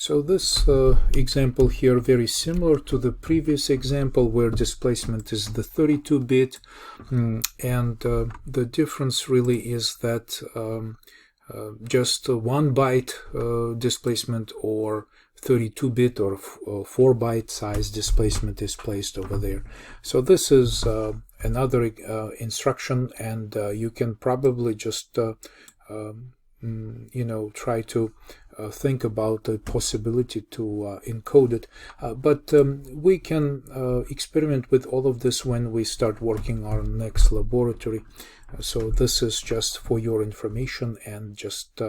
So this example here very similar to the previous example where displacement is the 32-bit, and the difference really is that just 1 byte displacement or 32-bit or 4-byte size displacement is placed over there. So this is another instruction, and you can probably just try to think about the possibility to encode it, but we can experiment with all of this when we start working on next laboratory. So this is just for your information, and just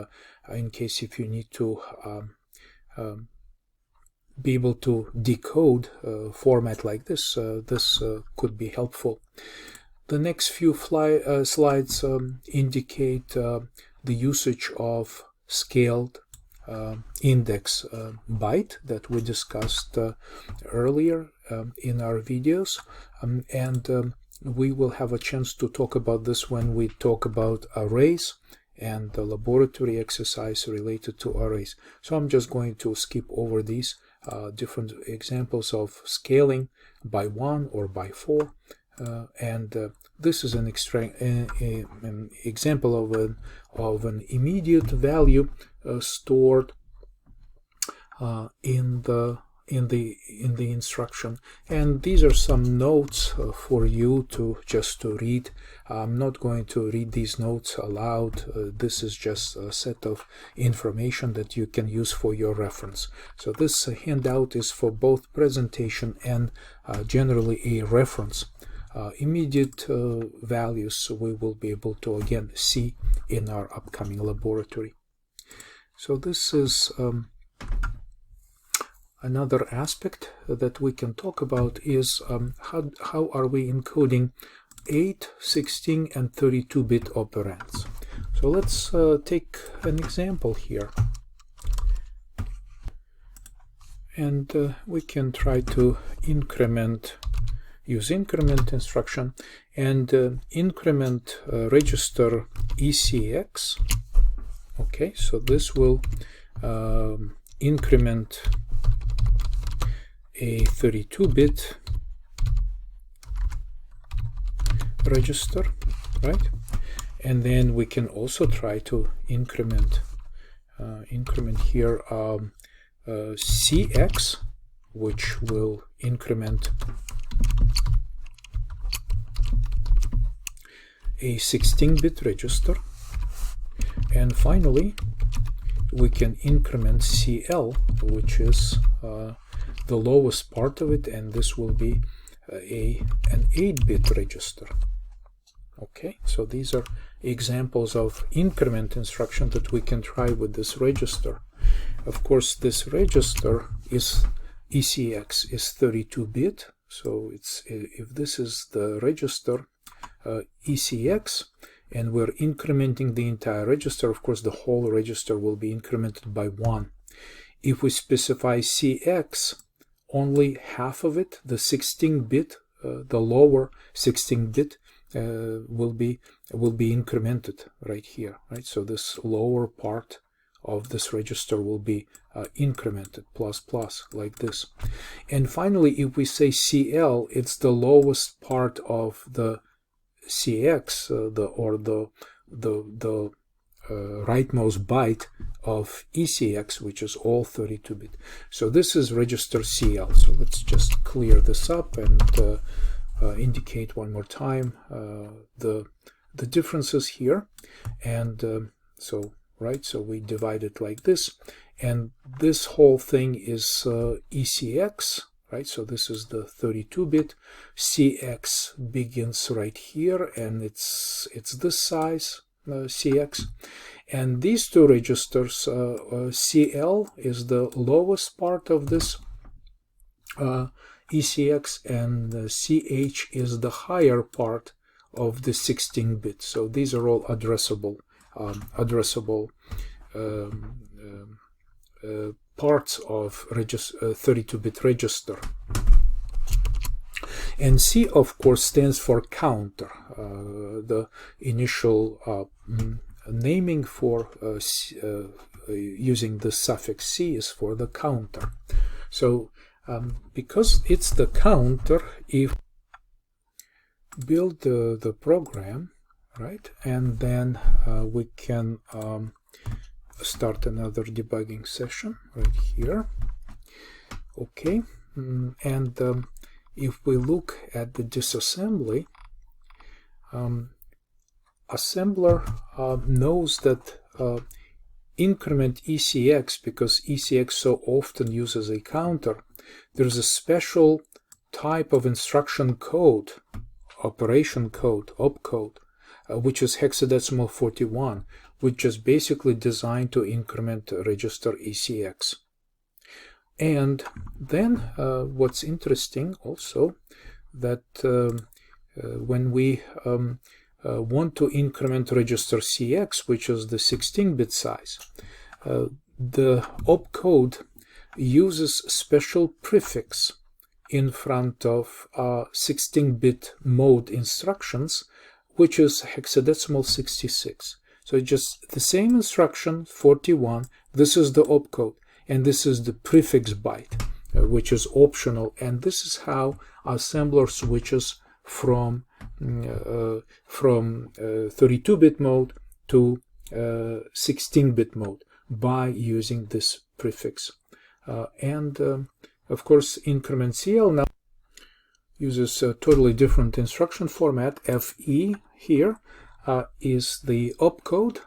in case if you need to be able to decode format like this, this could be helpful. The next few slides indicate the usage of scaled index byte that we discussed earlier in our videos, and we will have a chance to talk about this when we talk about arrays and the laboratory exercise related to arrays. So I'm just going to skip over these different examples of scaling by 1 or by 4, and this is an example of an immediate value stored in the instruction, and these are some notes for you to read. I'm not going to read these notes aloud. This is just a set of information that you can use for your reference. So this handout is for both presentation and generally a reference. Immediate values we will be able to again see in our upcoming laboratory. So this is another aspect that we can talk about is how are we encoding 8, 16, and 32-bit operands. So let's take an example here, and we can try to use increment instruction and increment register ECX. Okay, so this will increment a 32-bit register, right? And then we can also try to increment here CX, which will increment a 16-bit register, and finally we can increment CL, which is the lowest part of it, and this will be an 8-bit register. Okay, so these are examples of increment instruction that we can try with this register. Of course, this register is ECX is 32-bit, so it's if this is the register ECX and we're incrementing the entire register, of course the whole register will be incremented by 1. If we specify CX, only half of it, the 16-bit, the lower 16-bit will be incremented right here, right? So this lower part of this register will be incremented plus like this. And finally, if we say CL, it's the lowest part of the CX, the rightmost byte of ECX, which is all 32-bit. So this is register CL. So let's just clear this up and indicate one more time the differences here. And so we divide it like this, and this whole thing is ECX, right? So this is the 32-bit. CX begins right here, and it's this size, CX. And these two registers, CL is the lowest part of this ECX, and CH is the higher part of the 16-bit. So these are all addressable parts of 32-bit register. And C, of course, stands for counter. The initial naming for using the suffix C is for the counter. So because it's the counter, if build the program, right, and then we can start another debugging session right here. Okay, and if we look at the disassembly, assembler knows that increment ECX, because ECX so often uses a counter, there's a special type of instruction code, operation code, opcode, which is hexadecimal 41, which is basically designed to increment register ECX. And then what's interesting also, that when we want to increment register CX, which is the 16-bit size, the opcode uses special prefix in front of 16-bit mode instructions, which is hexadecimal 66. So it's just the same instruction, 41, this is the opcode, and this is the prefix byte, which is optional, and this is how assembler switches from 32-bit mode to 16-bit mode by using this prefix. Of course, increment CL now uses a totally different instruction format. FE here is the opcode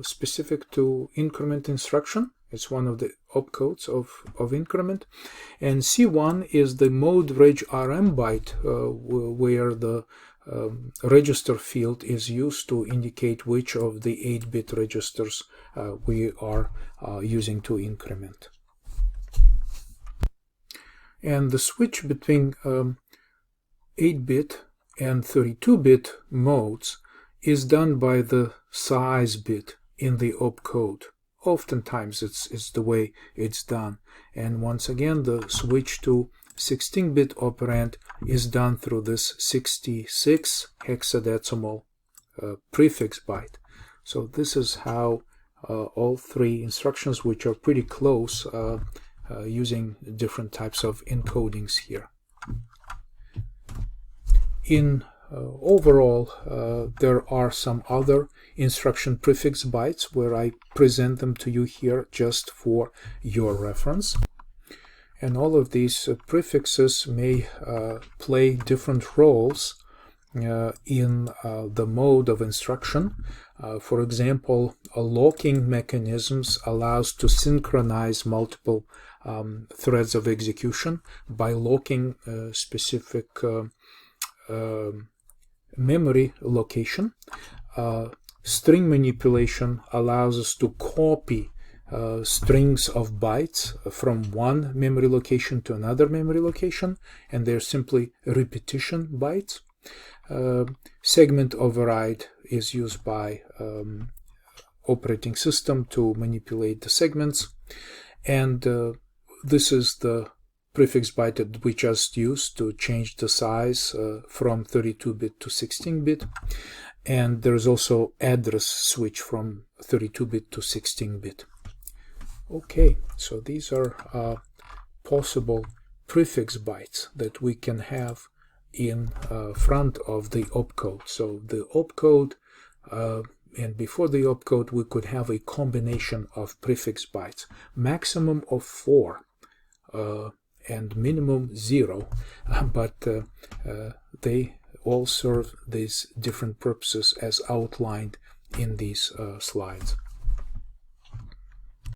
specific to increment instruction. It's one of the opcodes of increment. And C1 is the mode reg RM byte, where the register field is used to indicate which of the 8-bit registers we are using to increment. And the switch between 8-bit and 32-bit modes is done by the size bit in the opcode. Oftentimes it's the way it's done. And once again, the switch to 16-bit operand is done through this 66 hexadecimal prefix byte. So this is how all three instructions, which are pretty close, using different types of encodings here. In overall, there are some other instruction prefix bytes where I present them to you here just for your reference. And all of these prefixes may play different roles in the mode of instruction. For example, locking mechanisms allows to synchronize multiple threads of execution by locking specific memory location. String manipulation allows us to copy strings of bytes from one memory location to another memory location, and they're simply repetition bytes. Segment override is used by operating system to manipulate the segments, and this is the prefix byte that we just used to change the size from 32-bit to 16-bit, and there's also address switch from 32-bit to 16-bit. Okay, so these are possible prefix bytes that we can have in front of the opcode. So the opcode, and before the opcode, we could have a combination of prefix bytes, maximum of 4 and minimum 0, but they all serve these different purposes as outlined in these slides.